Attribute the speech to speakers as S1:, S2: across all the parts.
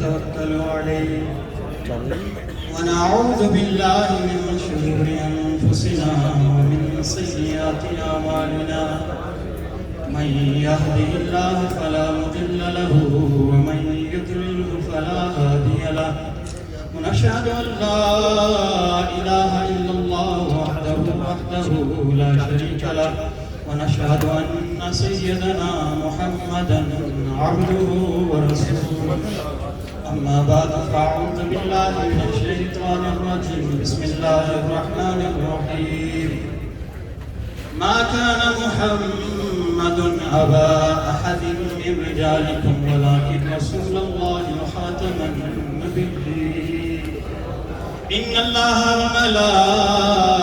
S1: ونتوكل عليه ونعوذ بالله من شرور أنفسنا ومن سيئات أعمالنا من يهده الله فلا مضل له ومن يضلل فلا هادي له ونشهد أن لا إله إلا الله وحده لا شريك له ونشهد أن سيدنا محمدا عبده ورسوله أما بعد فأعوذ بالله من الشيطان الرجيم بسم الله الرحمن الرحيم ما كان محمد أبا أحد من رجالكم ولكن رسول الله وخاتم النبيين إن الله وملائكته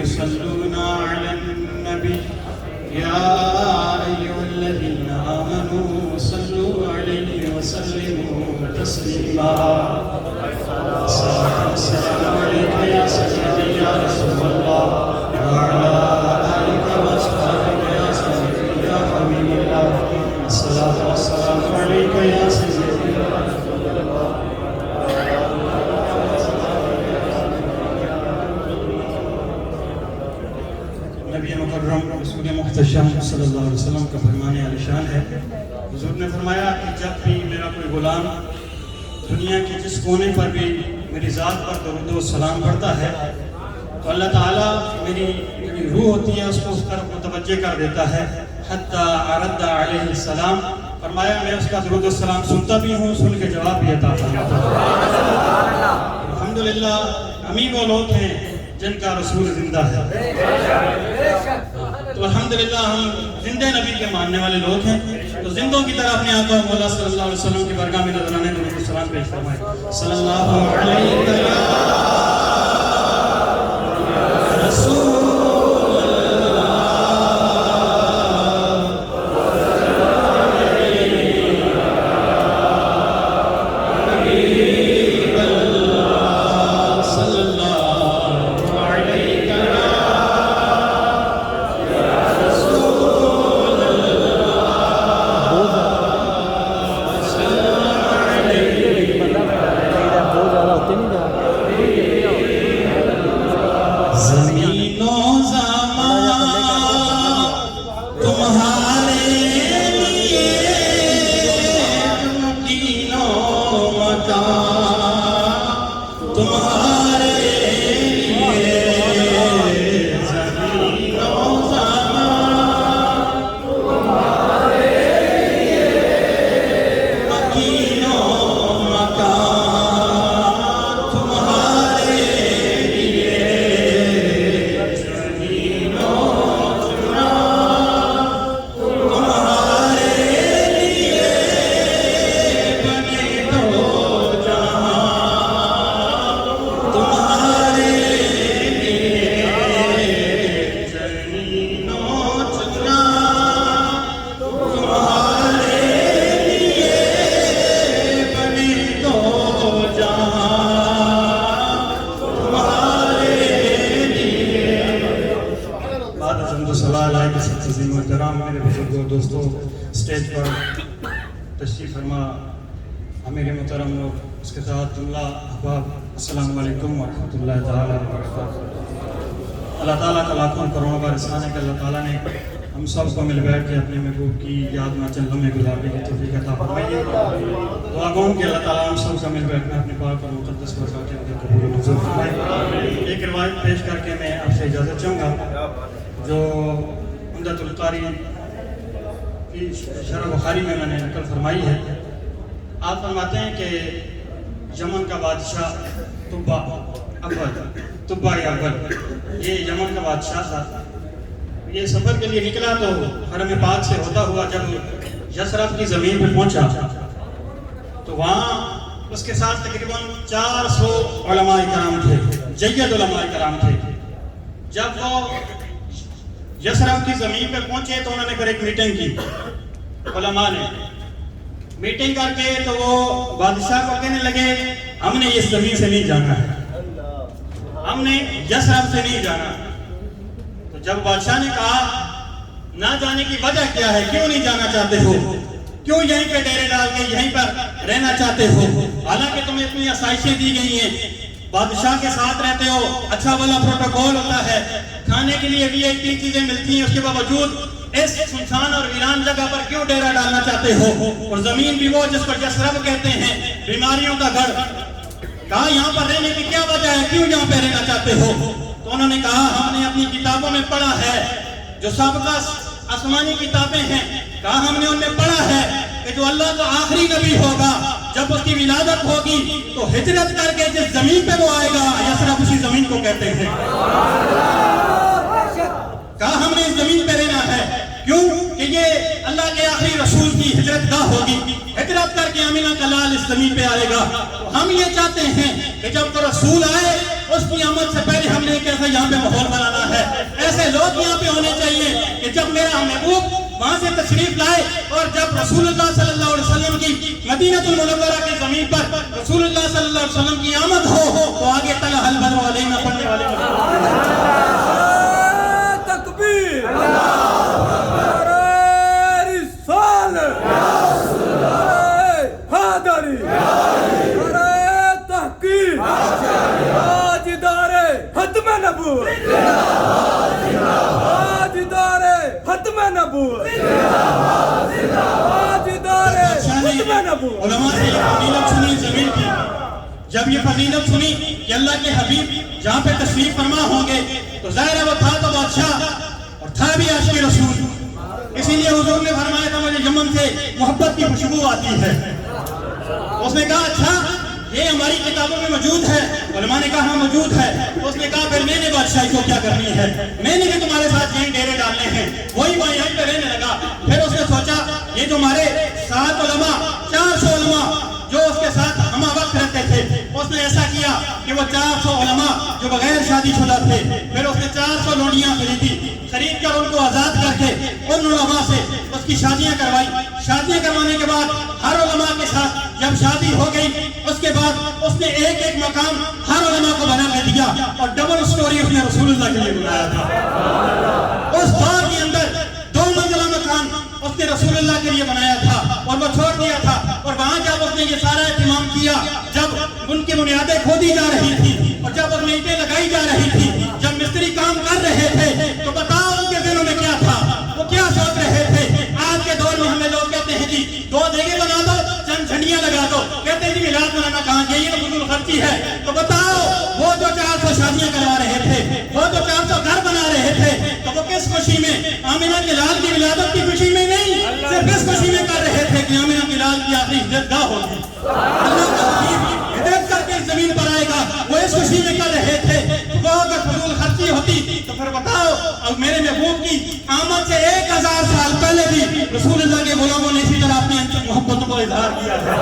S1: يصلون على النبي يا أيها الذين آمنوا صلوا عليه وسلموا تسليما السلام عليك يا سيدي يا رسول الله وعلى آلك وأصحابك يا سيدي يا حبيب الله الصلاة والسلام عليك يا سيدي يا رسول الله نبی مکرم رسول محتشم صلی اللہ علیہ وسلم کا فرمان عالی شان ہے. حضور نے فرمایا کہ جب بھی میرا کوئی غلام دنیا کے جس کونے پر بھی میری ذات پر درود و سلام پڑھتا ہے تو اللہ تعالیٰ میری روح ہوتی ہے اس کو اس طرف متوجہ کر دیتا ہے. حتی عرض علیہ السلام فرمایا میں اس کا درود و سلام سنتا بھی ہوں, سن کے جواب بھی عطا فرماتا ہوں. الحمدللہ ہم ہی وہ لوگ ہیں جن کا رسول زندہ ہے. تو الحمدللہ ہم زندہ نبی کے ماننے والے لوگ ہیں. تو زندوں کی طرح اپنے آقا مولا صلی اللہ علیہ وسلم کی بارگاہ میں نظرانے درود و سلام پیش فرمائیں. صلی اللہ علیہ رسول دوستوں اسٹیج پر تشریف فرما امیر محترم لوگ, اس کے ساتھ جملہ احباب, السلام علیکم ورحمۃ اللہ تعالیٰ وبرکاتہ. اللہ تعالیٰ کا لاکھوں کروڑوں بار احسان ہے کہ اللہ تعالیٰ نے ہم سب کو مل بیٹھ کے اپنے محبوب کی یاد میں چند لمحے گزارنے کی توفیق عطا فرمائیے. دعا گو کہ اللہ تعالیٰ ہم سب کا مل بیٹھ میں اپنے پاک اور مقدس برکات کے قبول و منظور فرمائے. ایک روایت پیش کر کے میں آپ سے اجازت چاہوں گا جو عمدۃ القاری شرح بخاری میں نے نقل فرمائی ہے. آپ فرماتے ہیں کہ یمن کا بادشاہ طبع یا اول, یہ یمن کا بادشاہ تھا. یہ سفر کے لیے نکلا تو حرم پاک سے ہوتا ہوا جب یثرب کی زمین پہ پہنچا تو وہاں اس کے ساتھ تقریباً 400 علماء کرام تھے, جید علماء کرام تھے. جب وہ یثرب کی زمین پہ پہنچے تو انہوں نے پھر ایک میٹنگ کی. علماء نے میٹنگ کر کے تو وہ بادشاہ کو کہنے لگے ہم نے اس زمین سے نہیں جانا ہے, ہم نے یثرب سے نہیں جانا. تو جب بادشاہ نے کہا نہ جانے کی وجہ کیا ہے, کیوں نہیں جانا چاہتے ہو, کیوں یہیں پہ ڈیرے ڈال کے یہیں پر رہنا چاہتے ہو، حالانکہ تمہیں اتنی آسائشیں دی گئی ہیں، بادشاہ کے ساتھ رہتے ہو، اچھا والا پروٹوکول ہوتا ہے، کھانے کے لیے بھی ایک تین چیزیں ملتی ہیں، اس کے باوجود اس سنسان اور ویران جگہ پر کیوں ڈیرا ڈالنا چاہتے ہو؟ اور زمین بھی وہ جس پر یثرب کہتے ہیں، بیماریوں کا گھر، کہا یہاں پر رہنے کی کیا وجہ ہے، کیوں یہاں پہ رہنا چاہتے ہو؟ تو انہوں نے کہا ہم نے اپنی کتابوں میں پڑھا ہے، جو سابقہ آسمانی کتابیں ہیں، کہا ہم نے ان میں پڑھا ہے کہ جو اللہ کا آخری نبی ہوگا، جب اس کی ولادت ہوگی تو ہجرت کر کے جس زمین پہ وہ آئے گا یثرب اسی زمین کو کہتے ہیں، کہا ہم نے اس زمین پہ رہنا ہے، کیوں کہ یہ اللہ کے آخری رسول کی ہجرت گاہ ہوگی، ہجرت کر کے آمینہ کا لال اس زمین پہ آئے گا۔ تو ہم یہ چاہتے ہیں کہ جب کوئی رسول آئے اس کی آمد سے پہلے ہم نے ایک ایسا یہاں پہ ماحول بنانا ہے، ایسے لوگ یہاں پہ ہونے چاہیے کہ جب میرا محبوب وہاں سے تشریف لائے اور جب رسول اللہ صلی اللہ علیہ وسلم کی مدینہ المنورہ کی زمین پر رسول اللہ صلی اللہ علیہ وسلم کی آمد ہو تو آگے طلع البدر علینا پڑھنے والے علماء سے یہ فضیلت سنی زمین کی، جب یہ فضیلت سنی کہ اللہ کے حبیب جہاں پہ تشریف فرما ہوں گے تو ظاہر ہے وہ تھا تو بادشاہ اور تھا بھی عاشق رسول، اسی لیے حضور نے فرمایا تھا مجھے یمن سے محبت کی خوشبو آتی ہے، اس نے کہا اچھا یہ ہماری کتابوں میں موجود ہے، علماء نے کہا ہاں موجود ہے، تو اس نے کہا پھر میں نے بادشاہی کو کیا کرنی ہے، میں نے بھی تمہارے ساتھ یہیں ڈیرے ڈالنے ہیں، وہی وہاں یہیں پہ رہنے لگا۔ پھر اس نے سوچا یہ جو ہمارے 7 علماء 400 علماء جو اس کے ساتھ ہمہ وقت رہتے تھے، اس نے ایسا کیا کہ وہ 400 علماء جو بغیر شادی شدہ تھے، پھر اس نے 400 لونڈیاں خرید کر ان کو آزاد کر کے ان علماء سے اس کی شادیاں کروائی، شادیاں کروانے کے بعد ہر علماء کے ساتھ جب شادی ہو گئی اس کے بعد اس نے ایک ایک مقام ہر علماء کو بنا کے دیا اور ڈبل سٹوری اس نے رسول اللہ کے لیے بنایا تھا۔ اس دور کے اندر 2 منزلہ مکان اس نے رسول اللہ کے لیے بنایا تھا اور وہ چھوڑ دیا تھا، اور وہاں جب اس نے یہ سارا اہتمام کیا، جب ان کی بنیادیں کھودی جا رہی تھی اور جب اس میں اینٹیں لگائی جا رہی تھی، جب مستری کام کر رہے تھے تو بتاؤ ان کے دلوں میں کیا تھا، وہ کیا سوچ رہے تھے؟ آج کے دور میں ہمیں لوگ کہتے ہیں جی 2 دیگیں بنا دو، چند جھنڈیاں لگا دو، کہتے ہیں جی میلاد منانا کہاں گیا، یہ تو فضول خرچی ہے۔ تو بتاؤ وہ جو 400 شادیاں کروا رہے تھے، وہ جو 400 گھر بنا رہے تھے، تو وہ کس خوشی میں؟ آمینہ کے لال کی ولادت کی خوشی میں نہیں، صرف اس خوشی میں کر رہے تھے کہ آمینہ کے لال کی آخری ہجرت گاہ ہوگی، اللہ کا حبیب ہجرت کر کے زمین پر آئے گا، وہ اس خوشی میں کر رہے تھے۔ وہ اگر فضول خرچی ہوتی تو پھر بتاؤ اب میرے محبوب کی آمد سے 1000 سال پہلے بھی رسول اللہ کے غلاموں نے اسی طرح اپنی محبتوں کو اظہار کیا ہے،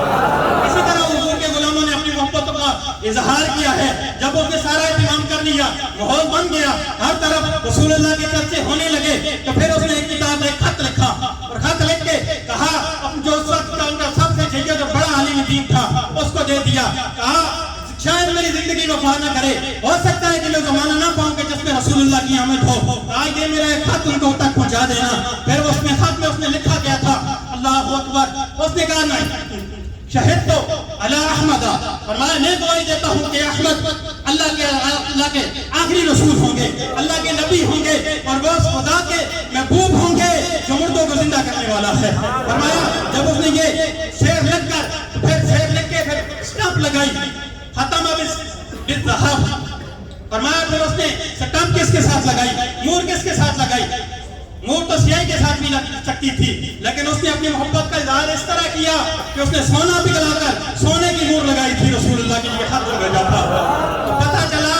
S1: اسی طرح حضور کے غلاموں نے اپنی محبتوں کا اظہار کیا ہے۔ جب اس نے سارا اہتمام کر لیا، ماحول بن گیا، ہر طرف رسول اللہ کے چرچے ہونے لگے، تو پھر اس نے ایک کتاب ایک خط لکھا اور خط لکھ کے کہا جو اس وقت کا ان کا سب سے جیجا جو بڑا عالم دین تھا اس کو دے دیا، کہا شاید میری زندگی وفا نہ کرے، ہو سکتا ہے کہ میں زمانہ نہ پاؤں کہ جس میں رسول اللہ کی آمد ہو، آج یہ میرا ایک خط ان کو تک پہنچا دینا۔ پھر اس میں خط میں اس نے لکھا گیا تھا اللہ اکبر، اس نے کہا نہیں شہد تو اللہ احمد، فرمایا میں گواہی دیتا ہوں کہ احمد اللہ کے آخری رسول ہوں گے، اللہ کے نبی ہوں گے، اور وہ خدا کے محبوب ہوں گے جو مردوں کو زندہ کرنے والا ہے۔ فرمایا جب اس نے یہ شعر لکھ کر پھر شعر لکھ کے پھر اسٹمپ لگائی، ختم بالذہب، فرمایا پھر اس نے سٹمپ کس کے ساتھ لگائی، مور کس کے ساتھ لگائی؟ مور تو سیاہی کے ساتھ بھی لگ سکتی تھی، لیکن اس نے اپنی محبت کا اظہار اس طرح کیا کہ اس نے سونا پگھلا کر سونے کی مور لگائی تھی رسول اللہ کے لیے خط جو بھیجا تھا۔ تو پتہ چلا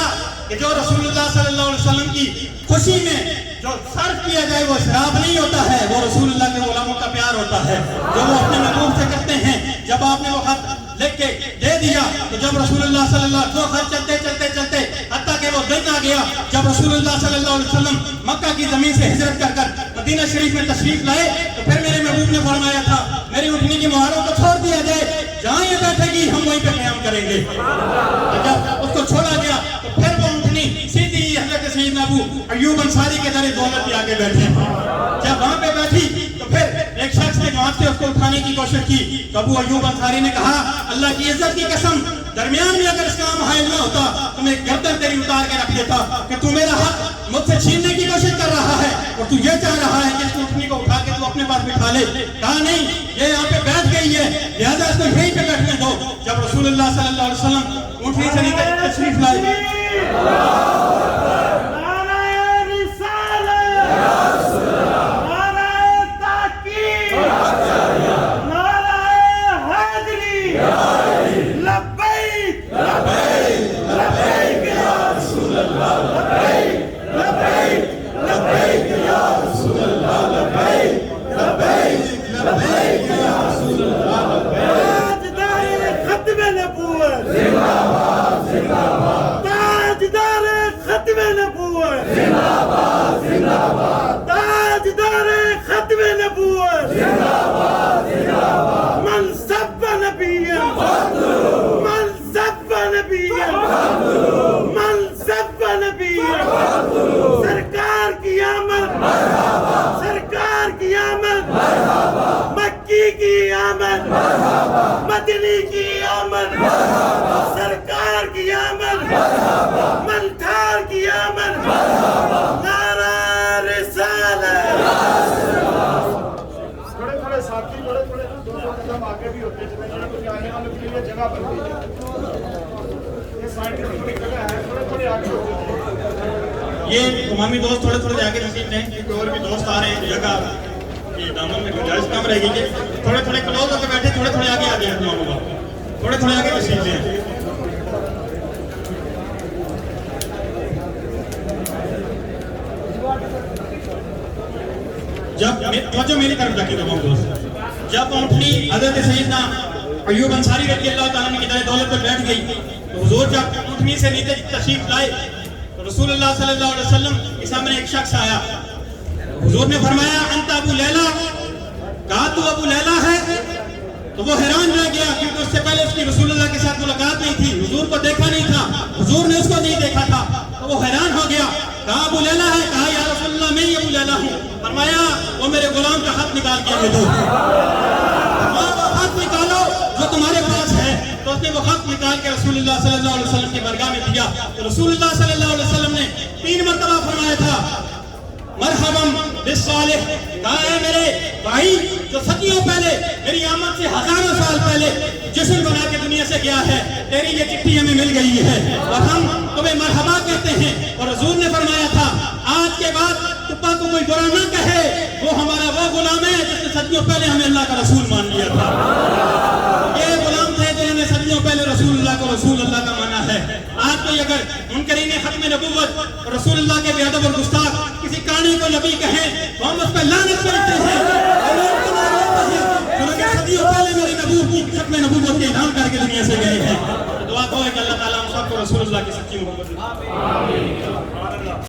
S1: کہ جو رسول اللہ صلی اللہ علیہ وسلم کی خوشی میں جو صرف کیا جائے وہ اسراف نہیں ہوتا ہے، وہ رسول اللہ کے غلاموں کا پیار ہوتا ہے جو وہ اپنے محبوب سے کرتے ہیں۔ جب آپ نے وہ خط لکھ کے دے دیا تو جب رسول اللہ صلی اللہ علیہ وسلم خط چلتے چلتے چلتے حتیٰ کہ وہ دن آ گیا جب رسول اللہ صلی اللہ علیہ وسلم مکہ کی زمین سے ہجرت کر کر مدینہ شریف میں تشریف لائے، تو پھر میرے محبوب نے فرمایا تھا میری اٹھنی کی مہاروں کو چھوڑ دیا جائے، جہاں یہ بیٹھے گی ہم وہیں پہ قیام کریں گے۔ جب اس کو چھوڑا گیا تو پھر وہ اٹھنی سیدھی حضرت سیدنا ابو ایوب انصاری کے در دولت کے آگے بیٹھے، جب وہاں پہ بیٹھی تو پھر ایک شخص نے وہاں
S2: ساتھ سے اس کو اٹھانے کی کوشش کی تو ابو ایوب انصاری نے کہا اللہ کی عزت کی قسم درمیان میں اگر اس کام حائل نہ ہوتا تو میں گردن تیری اتار کے رکھ دیتا کہ تو میرا حق مجھ سے چھیننے کی کوشش کر رہا ہے اور تو یہ چاہ رہا ہے کہ اس اونٹنی کو اٹھا کے تو اپنے پاس بٹھا لے. کہا نہیں یہ یہاں پہ بیٹھ گئی ہے لہذا اس کو یہیں پہ بیٹھنے دو. جب رسول اللہ صلی اللہ علیہ وسلم اونٹنی سے نیچے تشریف لائے مدنی کی آمد سرکار کی آمد ملتھار کی آمد نعرہ رسالت. تھوڑے ساتھی تھوڑے دو قدم آگے بھی ہوتے چلے جائیں کیونکہ آنے والوں کے لیے جگہ بن گئی ہے. یہ سائڈ کی تھوڑی جگہ ہے تھوڑے آگے ہوتے یہ تمامی دوست تھوڑے آگے نصیب لیں کیونکہ اور بھی دوست آ رہے ہیں. جگہ یہ دامن میں گنجائش کم رہے گی کہ تھوڑے کلوز ہو کے بیٹھے تھوڑے آگے آ جائیں تمام لوگ تھوڑے آگے تشریف لیں. جب میری طرف جا کے تمام دوست جب اونٹنی حضرت سیدنا ایوب انصاری رضی اللہ تعالیٰ کی دائیں دولت پر بیٹھ گئی تو حضور جب اونٹنی سے نیچے تشریف لائے تو رسول اللہ صلی اللہ علیہ وسلم کے سامنے ایک شخص آیا. حضور نے فرمایا انت ابو لیلا. کہا تو ابو لیلا ہے تو وہ حیران رہ گیا کیونکہ اس سے پہلے اس کی رسول اللہ کے ساتھ ملاقات نہیں تھی. حضور کو دیکھا نہیں تھا حضور نے اس کو نہیں دیکھا تھا تو وہ حیران ہو گیا. کہا ابو لیلا ہے. کہا یا رسول اللہ میں ہی ابو لیلا ہوں. فرمایا وہ میرے غلام کا خط نکال کے دے دو. وہ خط نکالو جو تمہارے پاس ہے. تو اس نے وہ خط نکال کے رسول اللہ صلی اللہ علیہ وسلم کی بارگاہ میں دیا. تو رسول اللہ صلی اللہ علیہ وسلم نے 3 مرتبہ فرمایا تھا مرحباً بالصالح. کہا ہے میرے بھائی جو صدیوں پہلے میری آمد سے ہزاروں سال پہلے جشن بنا کے دنیا سے گیا ہے تیری یہ چٹھی ہمیں مل گئی ہے اور ہم تمہیں مرحبا کہتے ہیں. اور حضور نے فرمایا تھا آج کے بعد تبا کو کوئی برا نہ کہے وہ ہمارا وہ غلام ہے جس نے صدیوں پہلے ہمیں اللہ کا رسول مان لیا تھا. یہ غلام تھے جنہوں نے صدیوں پہلے رسول اللہ کو رسول اللہ کا مانا ہے. آج کوئی اگر منکرین ختم نبوت رسول اللہ کے بے ادب اور گستاخ کسی کہانی کو نبی کہیں تو ہم اس پہ لعنت کرتے ہیں کیونکہ صدیوں پہلے میری نبوت کی ختم نبوت کے اعلان کر کے دنیا سے گئے ہیں. دعا کو ہے کہ اللہ تعالیٰ ہم سب کو رسول اللہ کی سچی محبت